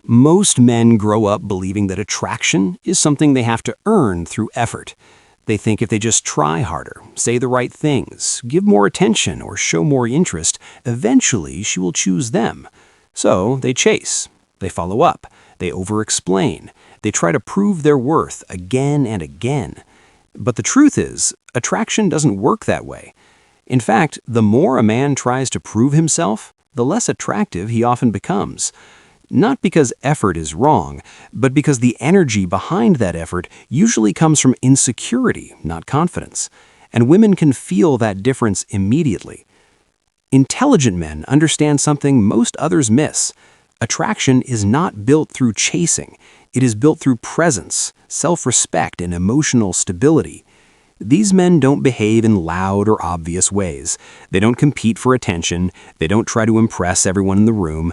Most men grow up believing that attraction is something they have to earn through effort. They think if they just try harder, say the right things, give more attention, or show more interest, eventually she will choose them. So they chase, they follow up, they over-explain, they try to prove their worth again and again. But the truth is, attraction doesn't work that way. In fact, the more a man tries to prove himself, the less attractive he often becomes. Not because effort is wrong, but because the energy behind that effort usually comes from insecurity, not confidence. And women can feel that difference immediately. Intelligent men understand something most others miss. Attraction is not built through chasing. It is built through presence, self-respect, and emotional stability. These men don't behave in loud or obvious ways. They don't compete for attention. They don't try to impress everyone in the room.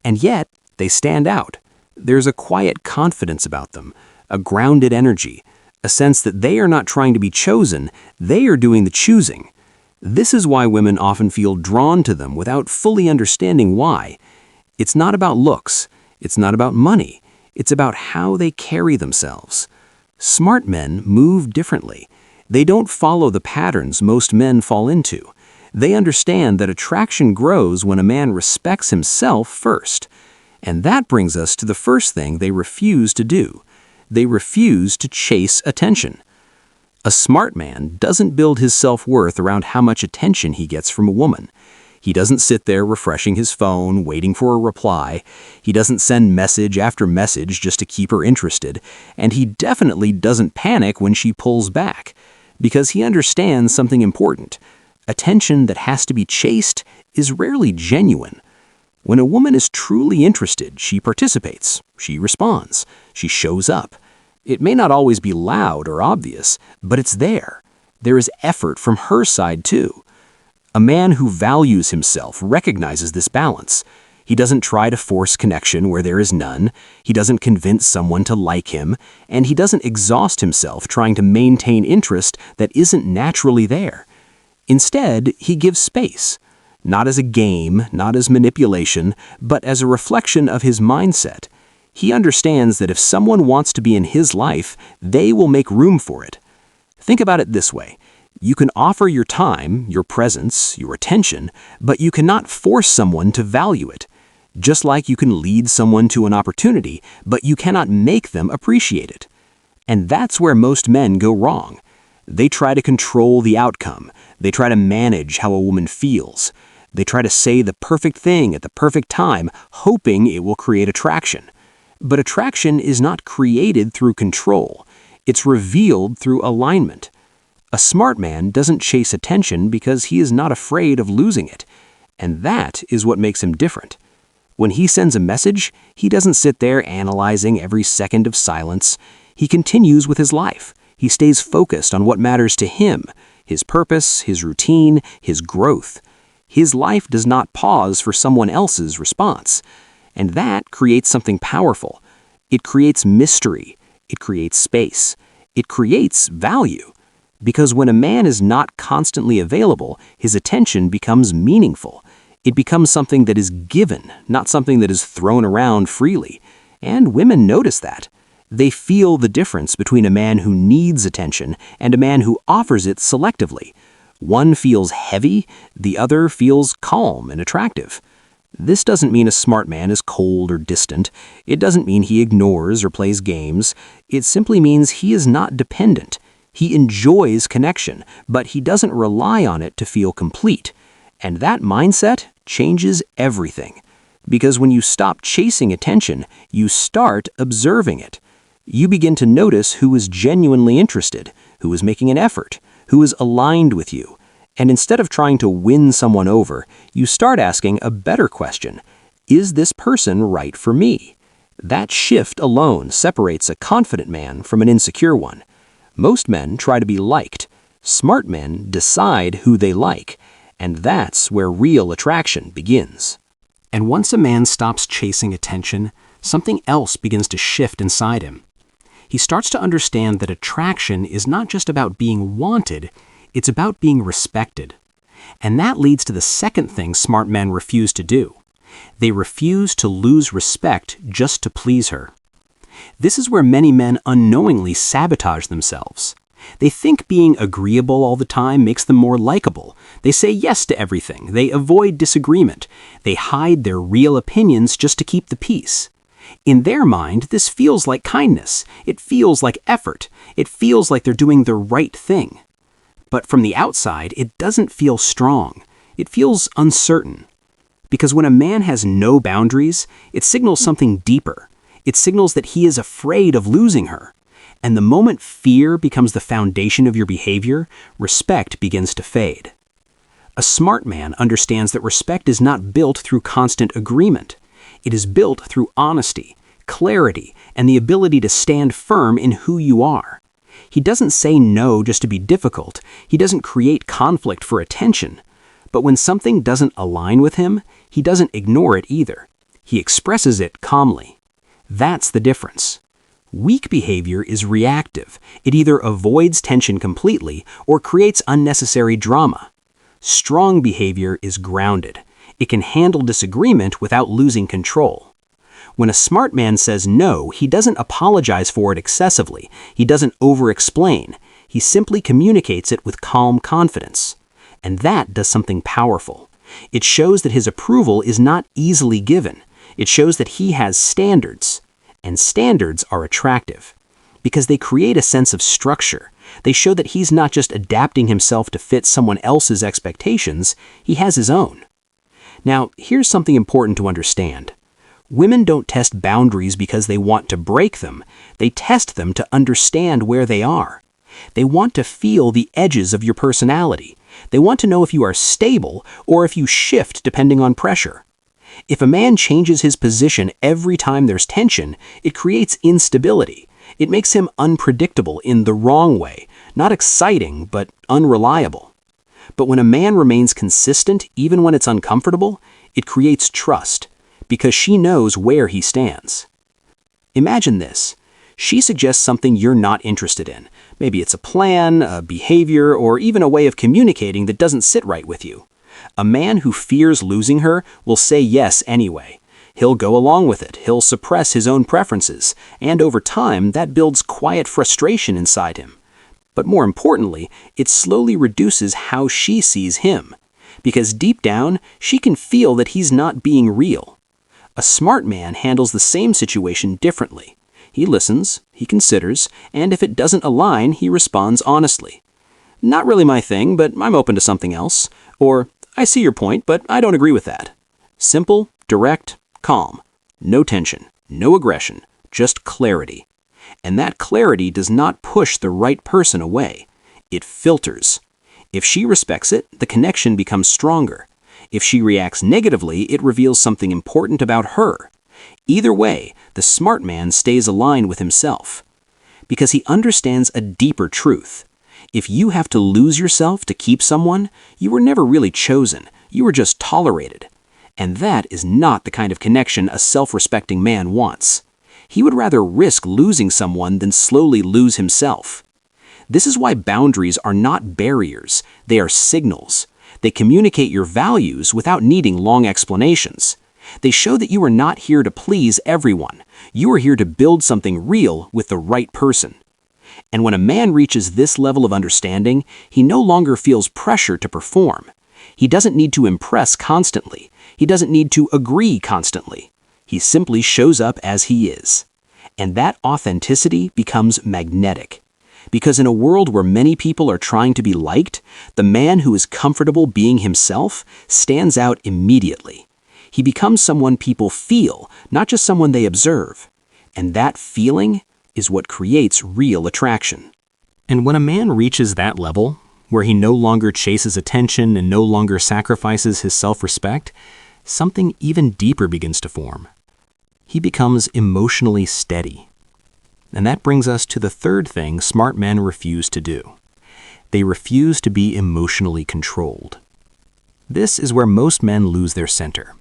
And yet, they stand out. There's a quiet confidence about them, a grounded energy, a sense that they are not trying to be chosen, they are doing the choosing. This is why women often feel drawn to them without fully understanding why. It's not about looks, it's not about money, it's about how they carry themselves. Smart men move differently. They don't follow the patterns most men fall into. They understand that attraction grows when a man respects himself first. And that brings us to the first thing they refuse to do. They refuse to chase attention. A smart man doesn't build his self-worth around how much attention he gets from a woman. He doesn't sit there refreshing his phone, waiting for a reply. He doesn't send message after message just to keep her interested. And he definitely doesn't panic when she pulls back, because he understands something important. Attention that has to be chased is rarely genuine. When a woman is truly interested, she participates, she responds, she shows up. It may not always be loud or obvious, but it's there. There is effort from her side too. A man who values himself recognizes this balance. He doesn't try to force connection where there is none. He doesn't convince someone to like him, and he doesn't exhaust himself trying to maintain interest that isn't naturally there. Instead, he gives space. Not as a game, not as manipulation, but as a reflection of his mindset. He understands that if someone wants to be in his life, they will make room for it. Think about it this way. You can offer your time, your presence, your attention, but you cannot force someone to value it. Just like you can lead someone to an opportunity, but you cannot make them appreciate it. And that's where most men go wrong. They try to control the outcome. They try to manage how a woman feels. They try to say the perfect thing at the perfect time, hoping it will create attraction. But attraction is not created through control. It's revealed through alignment. A smart man doesn't chase attention because he is not afraid of losing it. And that is what makes him different. When he sends a message, he doesn't sit there analyzing every second of silence. He continues with his life. He stays focused on what matters to him, his purpose, his routine, his growth. His life does not pause for someone else's response. And that creates something powerful. It creates mystery. It creates space. It creates value. Because when a man is not constantly available, his attention becomes meaningful. It becomes something that is given, not something that is thrown around freely. And women notice that. They feel the difference between a man who needs attention and a man who offers it selectively. One feels heavy, the other feels calm and attractive. This doesn't mean a smart man is cold or distant. It doesn't mean he ignores or plays games. It simply means he is not dependent. He enjoys connection, but he doesn't rely on it to feel complete. And that mindset changes everything. Because when you stop chasing attention, you start observing it. You begin to notice who is genuinely interested, who is making an effort, who is aligned with you. And instead of trying to win someone over, you start asking a better question. Is this person right for me? That shift alone separates a confident man from an insecure one. Most men try to be liked. Smart men decide who they like. And that's where real attraction begins. And once a man stops chasing attention, something else begins to shift inside him. He starts to understand that attraction is not just about being wanted, it's about being respected. And that leads to the second thing smart men refuse to do. They refuse to lose respect just to please her. This is where many men unknowingly sabotage themselves. They think being agreeable all the time makes them more likable. They say yes to everything. They avoid disagreement. They hide their real opinions just to keep the peace. In their mind, this feels like kindness. It feels like effort. It feels like they're doing the right thing. But from the outside, it doesn't feel strong. It feels uncertain. Because when a man has no boundaries, it signals something deeper. It signals that he is afraid of losing her. And the moment fear becomes the foundation of your behavior, respect begins to fade. A smart man understands that respect is not built through constant agreement. It is built through honesty, clarity, and the ability to stand firm in who you are. He doesn't say no just to be difficult. He doesn't create conflict for attention. But when something doesn't align with him, he doesn't ignore it either. He expresses it calmly. That's the difference. Weak behavior is reactive. It either avoids tension completely or creates unnecessary drama. Strong behavior is grounded. It can handle disagreement without losing control. When a smart man says no, he doesn't apologize for it excessively. He doesn't over-explain. He simply communicates it with calm confidence. And that does something powerful. It shows that his approval is not easily given. It shows that he has standards. And standards are attractive because they create a sense of structure. They show that he's not just adapting himself to fit someone else's expectations, he has his own. Now, here's something important to understand. Women don't test boundaries because they want to break them. They test them to understand where they are. They want to feel the edges of your personality. They want to know if you are stable or if you shift depending on pressure. If a man changes his position every time there's tension, it creates instability. It makes him unpredictable in the wrong way, not exciting, but unreliable. But when a man remains consistent, even when it's uncomfortable, it creates trust, because she knows where he stands. Imagine this. She suggests something you're not interested in. Maybe it's a plan, a behavior, or even a way of communicating that doesn't sit right with you. A man who fears losing her will say yes anyway. He'll go along with it. He'll suppress his own preferences. And over time, that builds quiet frustration inside him. But more importantly, it slowly reduces how she sees him. Because deep down, she can feel that he's not being real. A smart man handles the same situation differently. He listens, he considers, and if it doesn't align, he responds honestly. Not really my thing, but I'm open to something else. Or, I see your point, but I don't agree with that. Simple, direct, calm. No tension, no aggression, just clarity. And that clarity does not push the right person away. It filters. If she respects it, the connection becomes stronger. If she reacts negatively, it reveals something important about her. Either way, the smart man stays aligned with himself. Because he understands a deeper truth. If you have to lose yourself to keep someone, you were never really chosen. You were just tolerated. And that is not the kind of connection a self-respecting man wants. He would rather risk losing someone than slowly lose himself. This is why boundaries are not barriers. They are signals. They communicate your values without needing long explanations. They show that you are not here to please everyone. You are here to build something real with the right person. And when a man reaches this level of understanding, he no longer feels pressure to perform. He doesn't need to impress constantly. He doesn't need to agree constantly. He simply shows up as he is. And that authenticity becomes magnetic. Because in a world where many people are trying to be liked, the man who is comfortable being himself stands out immediately. He becomes someone people feel, not just someone they observe. And that feeling is what creates real attraction. And when a man reaches that level, where he no longer chases attention and no longer sacrifices his self-respect, something even deeper begins to form. He becomes emotionally steady. And that brings us to the third thing smart men refuse to do. They refuse to be emotionally controlled. This is where most men lose their center.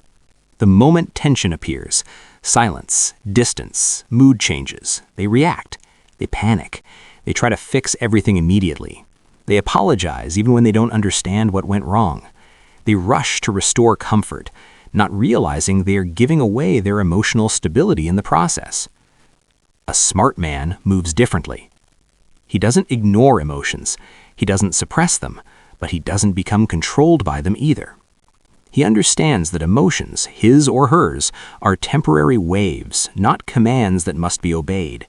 The moment tension appears, silence, distance, mood changes, they react, they panic, they try to fix everything immediately. They apologize even when they don't understand what went wrong. They rush to restore comfort. not realizing they are giving away their emotional stability in the process. A smart man moves differently. He doesn't ignore emotions, he doesn't suppress them, but he doesn't become controlled by them either. He understands that emotions, his or hers, are temporary waves, not commands that must be obeyed.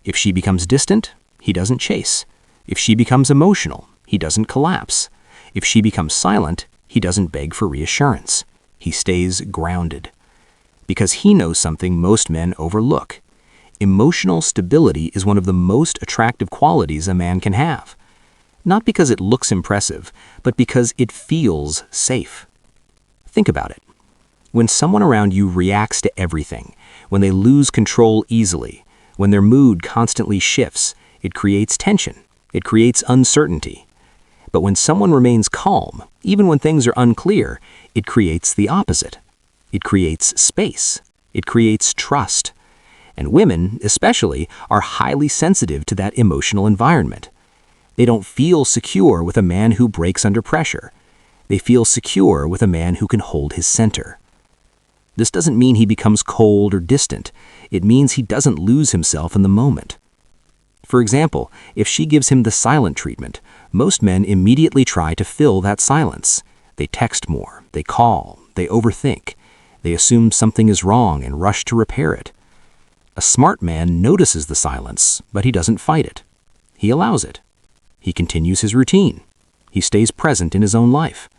If she becomes distant, he doesn't chase. If she becomes emotional, he doesn't collapse. If she becomes silent, he doesn't beg for reassurance. He stays grounded. Because he knows something most men overlook. Emotional stability is one of the most attractive qualities a man can have. Not because it looks impressive, but because it feels safe. Think about it. When someone around you reacts to everything, when they lose control easily, when their mood constantly shifts, it creates tension. It creates uncertainty. But when someone remains calm, even when things are unclear, it creates the opposite. It creates space. It creates trust. And women, especially, are highly sensitive to that emotional environment. They don't feel secure with a man who breaks under pressure. They feel secure with a man who can hold his center. This doesn't mean he becomes cold or distant. It means he doesn't lose himself in the moment. For example, if she gives him the silent treatment, most men immediately try to fill that silence. They text more, they call, they overthink. They assume something is wrong and rush to repair it. A smart man notices the silence, but he doesn't fight it. He allows it. He continues his routine. He stays present in his own life.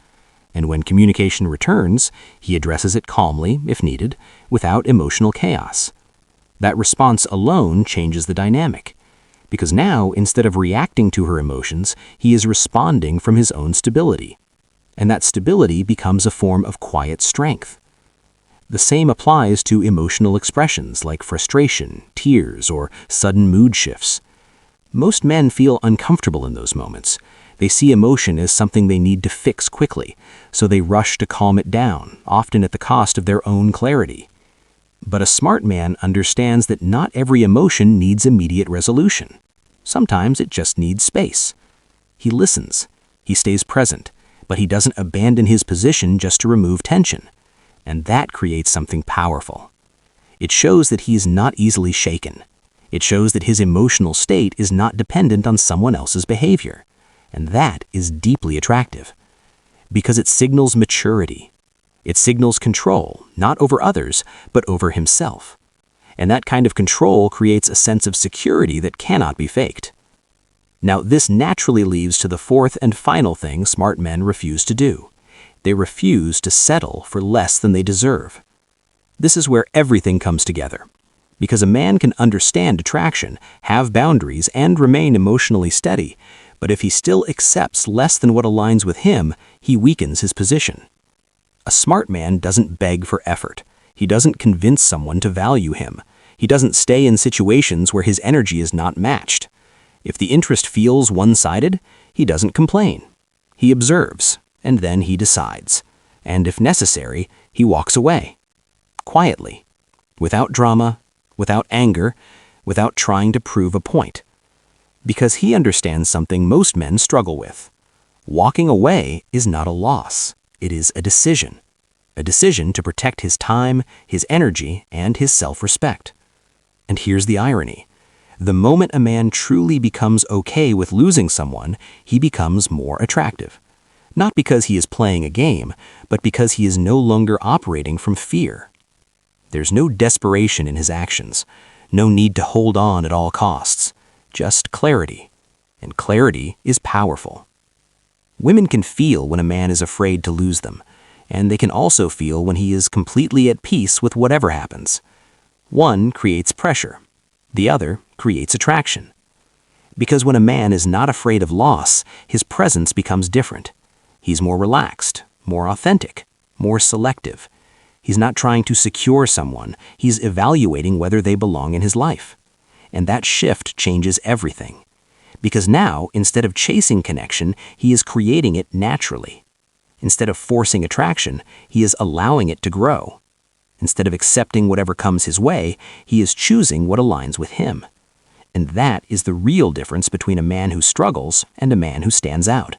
And when communication returns, he addresses it calmly, if needed, without emotional chaos. That response alone changes the dynamic. Because now, instead of reacting to her emotions, he is responding from his own stability. And that stability becomes a form of quiet strength. The same applies to emotional expressions like frustration, tears, or sudden mood shifts. Most men feel uncomfortable in those moments. They see emotion as something they need to fix quickly, so they rush to calm it down, often at the cost of their own clarity. But a smart man understands that not every emotion needs immediate resolution. Sometimes it just needs space. He listens. He stays present, but he doesn't abandon his position just to remove tension. And that creates something powerful. It shows that he is not easily shaken. It shows that his emotional state is not dependent on someone else's behavior. And that is deeply attractive. Because it signals maturity. It signals control, not over others, but over himself. And that kind of control creates a sense of security that cannot be faked. Now, this naturally leads to the fourth and final thing smart men refuse to do. They refuse to settle for less than they deserve. This is where everything comes together. Because a man can understand attraction, have boundaries, and remain emotionally steady, but if he still accepts less than what aligns with him, he weakens his position. A smart man doesn't beg for effort. He doesn't convince someone to value him. He doesn't stay in situations where his energy is not matched. If the interest feels one-sided, he doesn't complain. He observes, and then he decides. And if necessary, he walks away. Quietly. Without drama, without anger, without trying to prove a point. Because he understands something most men struggle with. Walking away is not a loss. It is a decision. A decision to protect his time, his energy, and his self-respect. And here's the irony. The moment a man truly becomes okay with losing someone, he becomes more attractive. Not because he is playing a game, but because he is no longer operating from fear. There's no desperation in his actions, no need to hold on at all costs. Just clarity. And clarity is powerful. Women can feel when a man is afraid to lose them, and they can also feel when he is completely at peace with whatever happens. One creates pressure. The other creates attraction. Because when a man is not afraid of loss, his presence becomes different. He's more relaxed, more authentic, more selective. He's not trying to secure someone. He's evaluating whether they belong in his life. And that shift changes everything. Because now, instead of chasing connection, he is creating it naturally. Instead of forcing attraction, he is allowing it to grow. Instead of accepting whatever comes his way, he is choosing what aligns with him. And that is the real difference between a man who struggles and a man who stands out.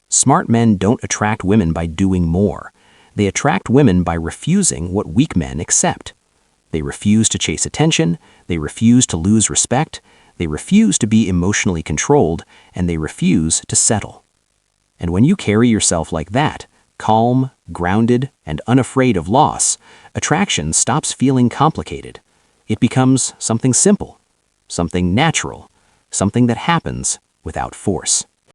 Smart men don't attract women by doing more. They attract women by refusing what weak men accept. They refuse to chase attention, they refuse to lose respect, they refuse to be emotionally controlled, and they refuse to settle. And when you carry yourself like that, calm, grounded, and unafraid of loss, attraction stops feeling complicated. It becomes something simple, something natural, something that happens without force.